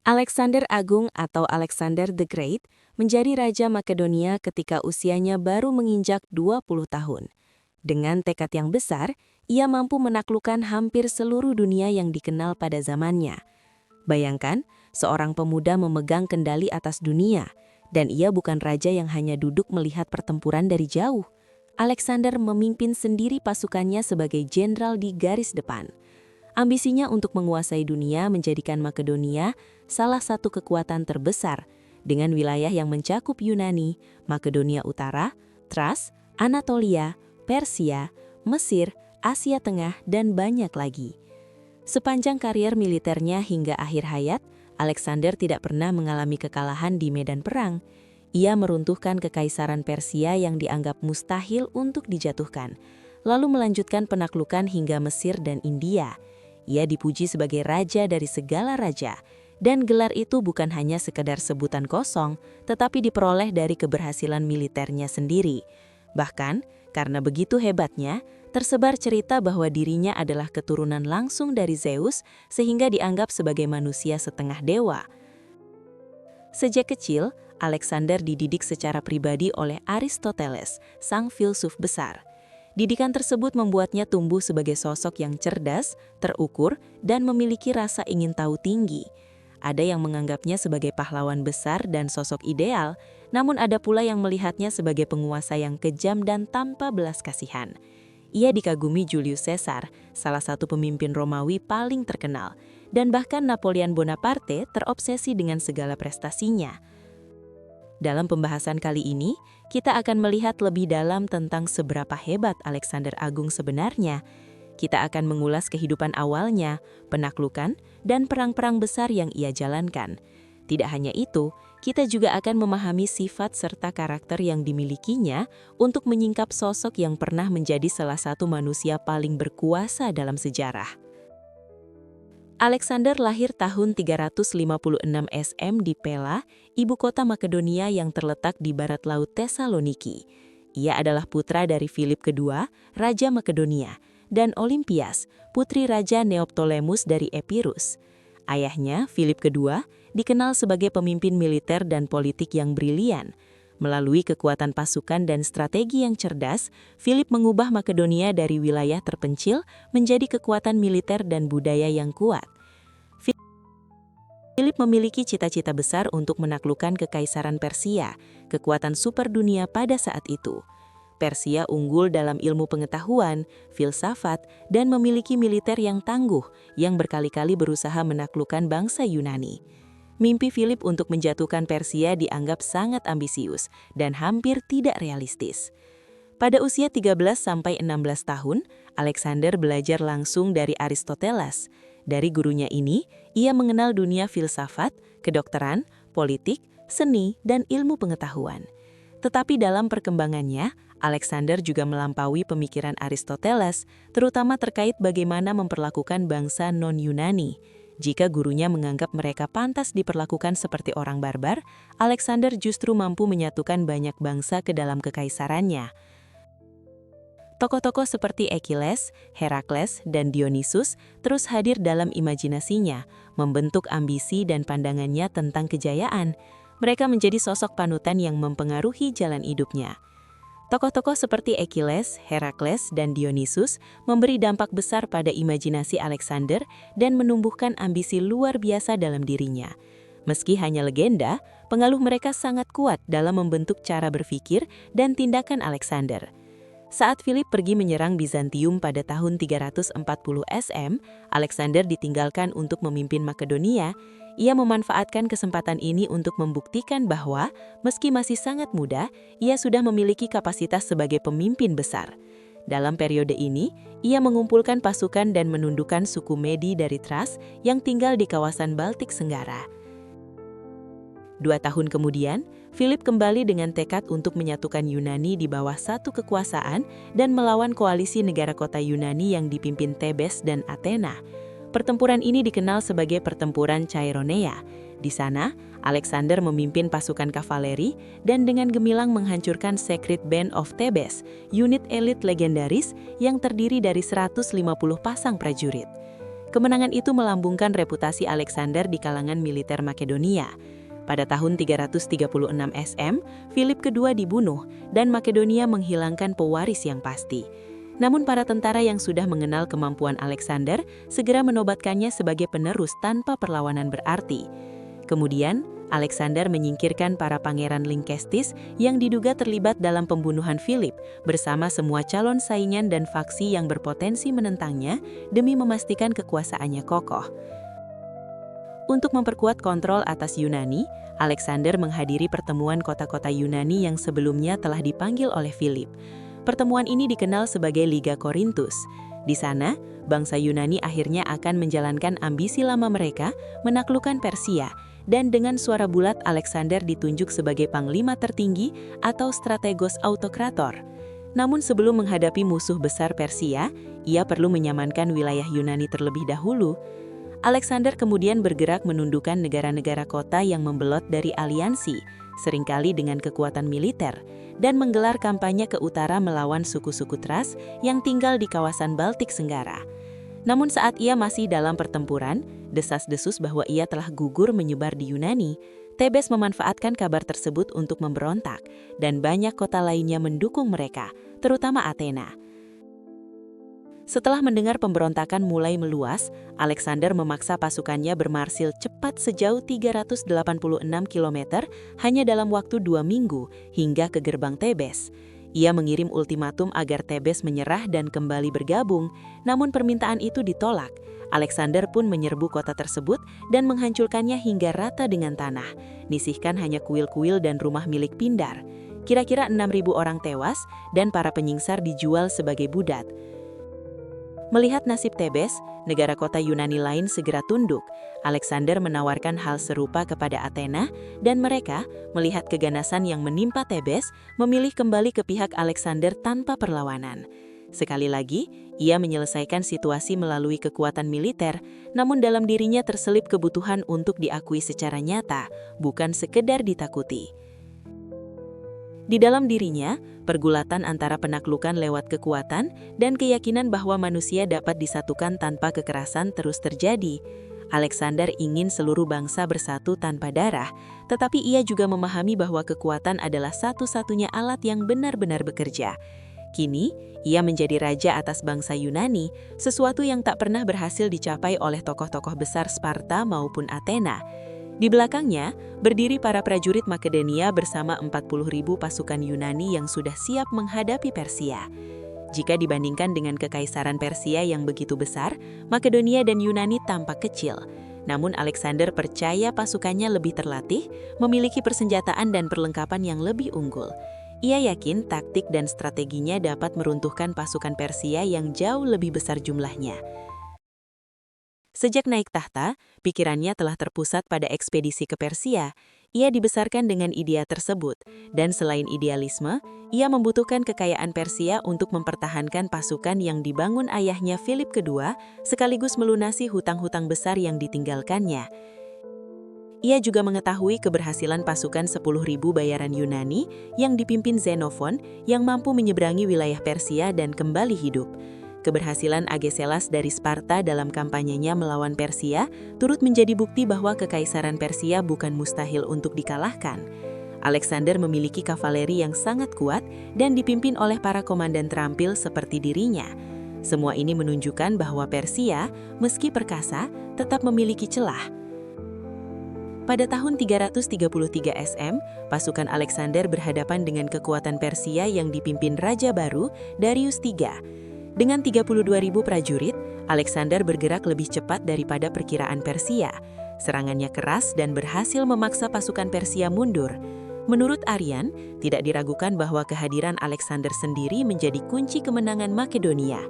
Alexander Agung atau Alexander the Great menjadi Raja Makedonia ketika usianya baru menginjak 20 tahun. Dengan tekad yang besar, ia mampu menaklukkan hampir seluruh dunia yang dikenal pada zamannya. Bayangkan, seorang pemuda memegang kendali atas dunia, dan ia bukan raja yang hanya duduk melihat pertempuran dari jauh. Alexander memimpin sendiri pasukannya sebagai jenderal di garis depan. Ambisinya untuk menguasai dunia menjadikan Makedonia salah satu kekuatan terbesar, dengan wilayah yang mencakup Yunani, Makedonia Utara, Thrace, Anatolia, Persia, Mesir, Asia Tengah, dan banyak lagi. Sepanjang karier militernya hingga akhir hayat, Alexander tidak pernah mengalami kekalahan di medan perang. Ia meruntuhkan kekaisaran Persia yang dianggap mustahil untuk dijatuhkan, lalu melanjutkan penaklukan hingga Mesir dan India. Ia dipuji sebagai raja dari segala raja, dan gelar itu bukan hanya sekedar sebutan kosong, tetapi diperoleh dari keberhasilan militernya sendiri. Bahkan, karena begitu hebatnya, tersebar cerita bahwa dirinya adalah keturunan langsung dari Zeus, sehingga dianggap sebagai manusia setengah dewa. Sejak kecil, Alexander dididik secara pribadi oleh Aristoteles, sang filsuf besar. Didikan tersebut membuatnya tumbuh sebagai sosok yang cerdas, terukur, dan memiliki rasa ingin tahu tinggi. Ada yang menganggapnya sebagai pahlawan besar dan sosok ideal, namun ada pula yang melihatnya sebagai penguasa yang kejam dan tanpa belas kasihan. Ia dikagumi Julius Caesar, salah satu pemimpin Romawi paling terkenal, dan bahkan Napoleon Bonaparte terobsesi dengan segala prestasinya. Dalam pembahasan kali ini, kita akan melihat lebih dalam tentang seberapa hebat Alexander Agung sebenarnya. Kita akan mengulas kehidupan awalnya, penaklukan, dan perang-perang besar yang ia jalankan. Tidak hanya itu, kita juga akan memahami sifat serta karakter yang dimilikinya untuk menyingkap sosok yang pernah menjadi salah satu manusia paling berkuasa dalam sejarah. Alexander lahir tahun 356 SM di Pella, ibu kota Makedonia yang terletak di barat laut Tesaloniki. Ia adalah putra dari Philip II, Raja Makedonia, dan Olympias, putri Raja Neoptolemus dari Epirus. Ayahnya, Philip II, dikenal sebagai pemimpin militer dan politik yang brilian. Melalui kekuatan pasukan dan strategi yang cerdas, Philip mengubah Makedonia dari wilayah terpencil menjadi kekuatan militer dan budaya yang kuat. Philip memiliki cita-cita besar untuk menaklukkan kekaisaran Persia, kekuatan super dunia pada saat itu. Persia unggul dalam ilmu pengetahuan, filsafat, dan memiliki militer yang tangguh yang berkali-kali berusaha menaklukkan bangsa Yunani. Mimpi Philip untuk menjatuhkan Persia dianggap sangat ambisius dan hampir tidak realistis. Pada usia 13-16 tahun, Alexander belajar langsung dari Aristoteles. Dari gurunya ini, ia mengenal dunia filsafat, kedokteran, politik, seni, dan ilmu pengetahuan. Tetapi dalam perkembangannya, Alexander juga melampaui pemikiran Aristoteles, terutama terkait bagaimana memperlakukan bangsa non-Yunani. Jika gurunya menganggap mereka pantas diperlakukan seperti orang barbar, Alexander justru mampu menyatukan banyak bangsa ke dalam kekaisarannya. Tokoh-tokoh seperti Achilles, Herakles, dan Dionysus terus hadir dalam imajinasinya, membentuk ambisi dan pandangannya tentang kejayaan. Mereka menjadi sosok panutan yang mempengaruhi jalan hidupnya. Tokoh-tokoh seperti Achilles, Herakles, dan Dionysus memberi dampak besar pada imajinasi Alexander dan menumbuhkan ambisi luar biasa dalam dirinya. Meski hanya legenda, pengaruh mereka sangat kuat dalam membentuk cara berpikir dan tindakan Alexander. Saat Philip pergi menyerang Bizantium pada tahun 340 SM, Alexander ditinggalkan untuk memimpin Makedonia. Ia memanfaatkan kesempatan ini untuk membuktikan bahwa, meski masih sangat muda, ia sudah memiliki kapasitas sebagai pemimpin besar. Dalam periode ini, ia mengumpulkan pasukan dan menundukkan suku Medi dari Thrace yang tinggal di kawasan Baltik Senggara. 2 tahun kemudian, Philip kembali dengan tekad untuk menyatukan Yunani di bawah satu kekuasaan dan melawan koalisi negara kota Yunani yang dipimpin Thebes dan Athena. Pertempuran ini dikenal sebagai Pertempuran Chaironea. Di sana, Alexander memimpin pasukan kavaleri dan dengan gemilang menghancurkan Sacred Band of Thebes, unit elit legendaris yang terdiri dari 150 pasang prajurit. Kemenangan itu melambungkan reputasi Alexander di kalangan militer Makedonia. Pada tahun 336 SM, Philip II dibunuh dan Makedonia menghilangkan pewaris yang pasti. Namun para tentara yang sudah mengenal kemampuan Alexander segera menobatkannya sebagai penerus tanpa perlawanan berarti. Kemudian, Alexander menyingkirkan para pangeran Lynkestis yang diduga terlibat dalam pembunuhan Philip bersama semua calon saingan dan faksi yang berpotensi menentangnya demi memastikan kekuasaannya kokoh. Untuk memperkuat kontrol atas Yunani, Alexander menghadiri pertemuan kota-kota Yunani yang sebelumnya telah dipanggil oleh Philip. Pertemuan ini dikenal sebagai Liga Korintus. Di sana, bangsa Yunani akhirnya akan menjalankan ambisi lama mereka menaklukkan Persia, dan dengan suara bulat Alexander ditunjuk sebagai panglima tertinggi atau strategos autokrator. Namun sebelum menghadapi musuh besar Persia, ia perlu menyamankan wilayah Yunani terlebih dahulu. Alexander kemudian bergerak menundukkan negara-negara kota yang membelot dari aliansi, seringkali dengan kekuatan militer, dan menggelar kampanye ke utara melawan suku-suku Thrace yang tinggal di kawasan Baltik Senggara. Namun saat ia masih dalam pertempuran, desas-desus bahwa ia telah gugur menyebar di Yunani. Thebes memanfaatkan kabar tersebut untuk memberontak, dan banyak kota lainnya mendukung mereka, terutama Athena. Setelah mendengar pemberontakan mulai meluas, Alexander memaksa pasukannya bermarsil cepat sejauh 386 km hanya dalam waktu 2 minggu hingga ke gerbang Thebes. Ia mengirim ultimatum agar Thebes menyerah dan kembali bergabung, namun permintaan itu ditolak. Alexander pun menyerbu kota tersebut dan menghancurkannya hingga rata dengan tanah. Nisihkan hanya kuil-kuil dan rumah milik Pindar. Kira-kira 6.000 orang tewas dan para penyingsar dijual sebagai budak. Melihat nasib Thebes, negara kota Yunani lain segera tunduk. Alexander menawarkan hal serupa kepada Athena, dan mereka, melihat keganasan yang menimpa Thebes, memilih kembali ke pihak Alexander tanpa perlawanan. Sekali lagi, ia menyelesaikan situasi melalui kekuatan militer, namun dalam dirinya terselip kebutuhan untuk diakui secara nyata, bukan sekedar ditakuti. Di dalam dirinya, pergulatan antara penaklukan lewat kekuatan dan keyakinan bahwa manusia dapat disatukan tanpa kekerasan terus terjadi. Alexander ingin seluruh bangsa bersatu tanpa darah, tetapi ia juga memahami bahwa kekuatan adalah satu-satunya alat yang benar-benar bekerja. Kini, ia menjadi raja atas bangsa Yunani, sesuatu yang tak pernah berhasil dicapai oleh tokoh-tokoh besar Sparta maupun Athena. Di belakangnya, berdiri para prajurit Makedonia bersama 40.000 pasukan Yunani yang sudah siap menghadapi Persia. Jika dibandingkan dengan kekaisaran Persia yang begitu besar, Makedonia dan Yunani tampak kecil. Namun Alexander percaya pasukannya lebih terlatih, memiliki persenjataan dan perlengkapan yang lebih unggul. Ia yakin taktik dan strateginya dapat meruntuhkan pasukan Persia yang jauh lebih besar jumlahnya. Sejak naik tahta, pikirannya telah terpusat pada ekspedisi ke Persia. Ia dibesarkan dengan idea tersebut, dan selain idealisme, ia membutuhkan kekayaan Persia untuk mempertahankan pasukan yang dibangun ayahnya Philip II, sekaligus melunasi hutang-hutang besar yang ditinggalkannya. Ia juga mengetahui keberhasilan pasukan 10.000 bayaran Yunani yang dipimpin Xenophon yang mampu menyeberangi wilayah Persia dan kembali hidup. Keberhasilan Agesilas dari Sparta dalam kampanyenya melawan Persia turut menjadi bukti bahwa kekaisaran Persia bukan mustahil untuk dikalahkan. Alexander memiliki kavaleri yang sangat kuat dan dipimpin oleh para komandan terampil seperti dirinya. Semua ini menunjukkan bahwa Persia, meski perkasa, tetap memiliki celah. Pada tahun 333 SM, pasukan Alexander berhadapan dengan kekuatan Persia yang dipimpin Raja baru, Darius III. Dengan 32.000 prajurit, Alexander bergerak lebih cepat daripada perkiraan Persia. Serangannya keras dan berhasil memaksa pasukan Persia mundur. Menurut Arrian, tidak diragukan bahwa kehadiran Alexander sendiri menjadi kunci kemenangan Makedonia.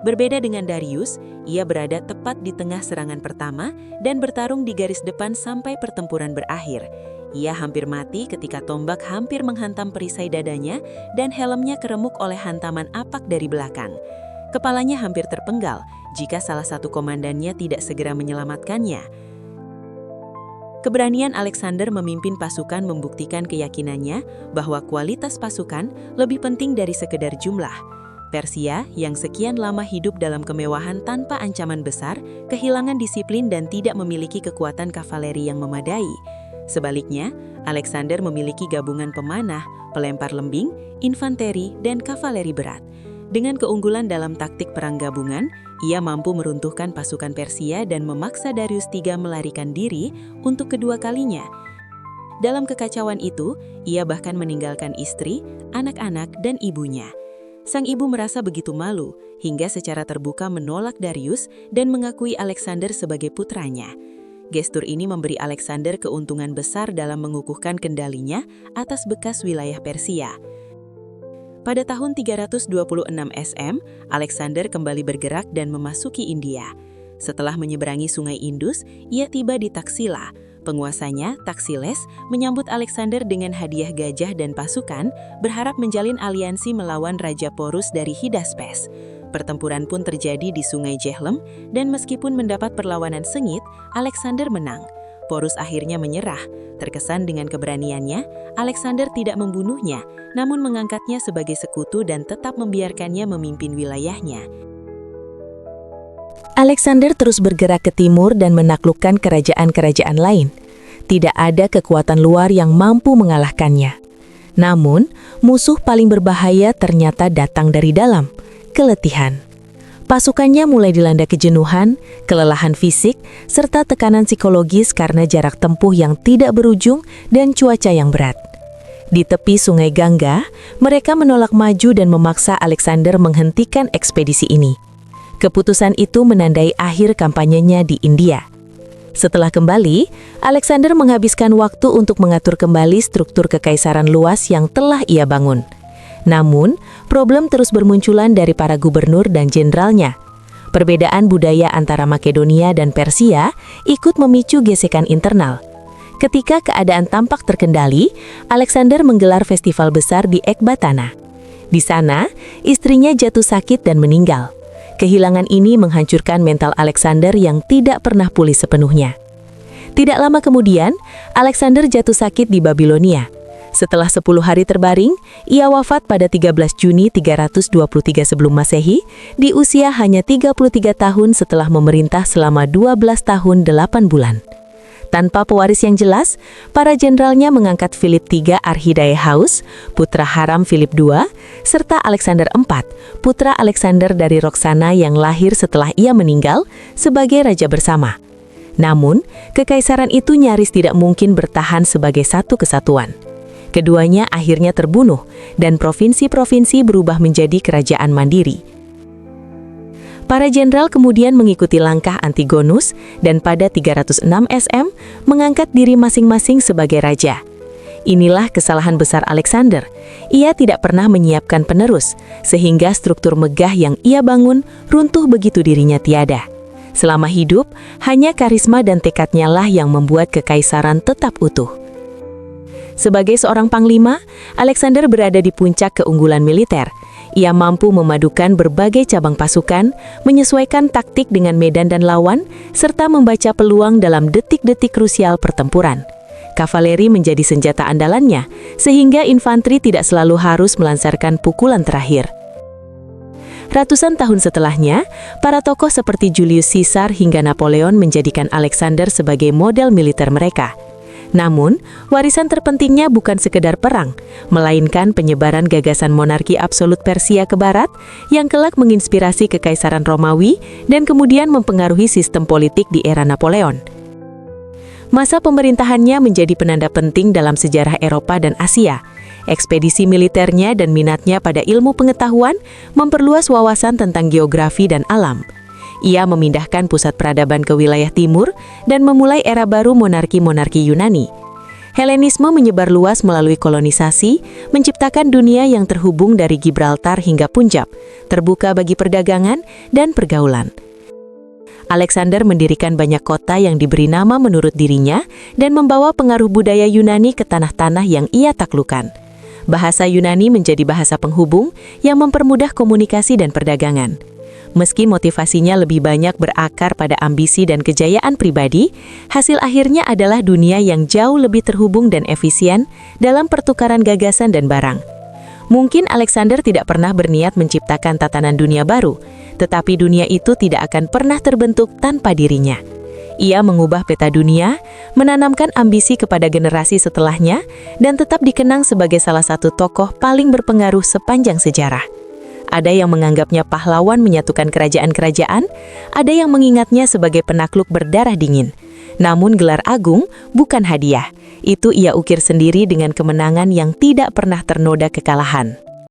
Berbeda dengan Darius, ia berada tepat di tengah serangan pertama dan bertarung di garis depan sampai pertempuran berakhir. Ia hampir mati ketika tombak hampir menghantam perisai dadanya dan helmnya keremuk oleh hantaman apak dari belakang. Kepalanya hampir terpenggal jika salah satu komandannya tidak segera menyelamatkannya. Keberanian Alexander memimpin pasukan membuktikan keyakinannya bahwa kualitas pasukan lebih penting dari sekedar jumlah. Persia, yang sekian lama hidup dalam kemewahan tanpa ancaman besar, kehilangan disiplin dan tidak memiliki kekuatan kavaleri yang memadai. Sebaliknya, Alexander memiliki gabungan pemanah, pelempar lembing, infanteri, dan kavaleri berat. Dengan keunggulan dalam taktik perang gabungan, ia mampu meruntuhkan pasukan Persia dan memaksa Darius III melarikan diri untuk kedua kalinya. Dalam kekacauan itu, ia bahkan meninggalkan istri, anak-anak, dan ibunya. Sang ibu merasa begitu malu, hingga secara terbuka menolak Darius dan mengakui Alexander sebagai putranya. Gestur ini memberi Alexander keuntungan besar dalam mengukuhkan kendalinya atas bekas wilayah Persia. Pada tahun 326 SM, Alexander kembali bergerak dan memasuki India. Setelah menyeberangi sungai Indus, ia tiba di Taksila. Penguasanya, Taksiles, menyambut Alexander dengan hadiah gajah dan pasukan, berharap menjalin aliansi melawan Raja Porus dari Hidaspes. Pertempuran pun terjadi di Sungai Jhelum, dan meskipun mendapat perlawanan sengit, Alexander menang. Porus akhirnya menyerah. Terkesan dengan keberaniannya, Alexander tidak membunuhnya, namun mengangkatnya sebagai sekutu dan tetap membiarkannya memimpin wilayahnya. Alexander terus bergerak ke timur dan menaklukkan kerajaan-kerajaan lain. Tidak ada kekuatan luar yang mampu mengalahkannya. Namun, musuh paling berbahaya ternyata datang dari dalam, keletihan. Pasukannya mulai dilanda kejenuhan, kelelahan fisik, serta tekanan psikologis karena jarak tempuh yang tidak berujung dan cuaca yang berat. Di tepi Sungai Gangga, mereka menolak maju dan memaksa Alexander menghentikan ekspedisi ini. Keputusan itu menandai akhir kampanyenya di India. Setelah kembali, Alexander menghabiskan waktu untuk mengatur kembali struktur kekaisaran luas yang telah ia bangun. Namun, problem terus bermunculan dari para gubernur dan jenderalnya. Perbedaan budaya antara Makedonia dan Persia ikut memicu gesekan internal. Ketika keadaan tampak terkendali, Alexander menggelar festival besar di Ekbatana. Di sana, istrinya jatuh sakit dan meninggal. Kehilangan ini menghancurkan mental Alexander yang tidak pernah pulih sepenuhnya. Tidak lama kemudian, Alexander jatuh sakit di Babilonia. Setelah 10 hari terbaring, ia wafat pada 13 Juni 323 sebelum Masehi, di usia hanya 33 tahun setelah memerintah selama 12 tahun 8 bulan. Tanpa pewaris yang jelas, para jenderalnya mengangkat Philip III Archidaeus, putra haram Philip II, serta Alexander IV, putra Alexander dari Roxana yang lahir setelah ia meninggal, sebagai raja bersama. Namun, kekaisaran itu nyaris tidak mungkin bertahan sebagai satu kesatuan. Keduanya akhirnya terbunuh, dan provinsi-provinsi berubah menjadi kerajaan mandiri. Para jenderal kemudian mengikuti langkah Antigonus dan pada 306 SM mengangkat diri masing-masing sebagai raja. Inilah kesalahan besar Alexander. Ia tidak pernah menyiapkan penerus, sehingga struktur megah yang ia bangun runtuh begitu dirinya tiada. Selama hidup, hanya karisma dan tekadnya lah yang membuat kekaisaran tetap utuh. Sebagai seorang panglima, Alexander berada di puncak keunggulan militer. Ia mampu memadukan berbagai cabang pasukan, menyesuaikan taktik dengan medan dan lawan, serta membaca peluang dalam detik-detik krusial pertempuran. Kavaleri menjadi senjata andalannya, sehingga infanteri tidak selalu harus melancarkan pukulan terakhir. Ratusan tahun setelahnya, para tokoh seperti Julius Caesar hingga Napoleon menjadikan Alexander sebagai model militer mereka. Namun, warisan terpentingnya bukan sekedar perang, melainkan penyebaran gagasan monarki absolut Persia ke barat yang kelak menginspirasi kekaisaran Romawi dan kemudian mempengaruhi sistem politik di era Napoleon. Masa pemerintahannya menjadi penanda penting dalam sejarah Eropa dan Asia. Ekspedisi militernya dan minatnya pada ilmu pengetahuan memperluas wawasan tentang geografi dan alam. Ia memindahkan pusat peradaban ke wilayah timur dan memulai era baru monarki-monarki Yunani. Helenisme menyebar luas melalui kolonisasi, menciptakan dunia yang terhubung dari Gibraltar hingga Punjab, terbuka bagi perdagangan dan pergaulan. Alexander mendirikan banyak kota yang diberi nama menurut dirinya dan membawa pengaruh budaya Yunani ke tanah-tanah yang ia taklukkan. Bahasa Yunani menjadi bahasa penghubung yang mempermudah komunikasi dan perdagangan. Meski motivasinya lebih banyak berakar pada ambisi dan kejayaan pribadi, hasil akhirnya adalah dunia yang jauh lebih terhubung dan efisien dalam pertukaran gagasan dan barang. Mungkin Alexander tidak pernah berniat menciptakan tatanan dunia baru, tetapi dunia itu tidak akan pernah terbentuk tanpa dirinya. Ia mengubah peta dunia, menanamkan ambisi kepada generasi setelahnya, dan tetap dikenang sebagai salah satu tokoh paling berpengaruh sepanjang sejarah. Ada yang menganggapnya pahlawan menyatukan kerajaan-kerajaan, ada yang mengingatnya sebagai penakluk berdarah dingin. Namun gelar agung bukan hadiah, itu ia ukir sendiri dengan kemenangan yang tidak pernah ternoda kekalahan.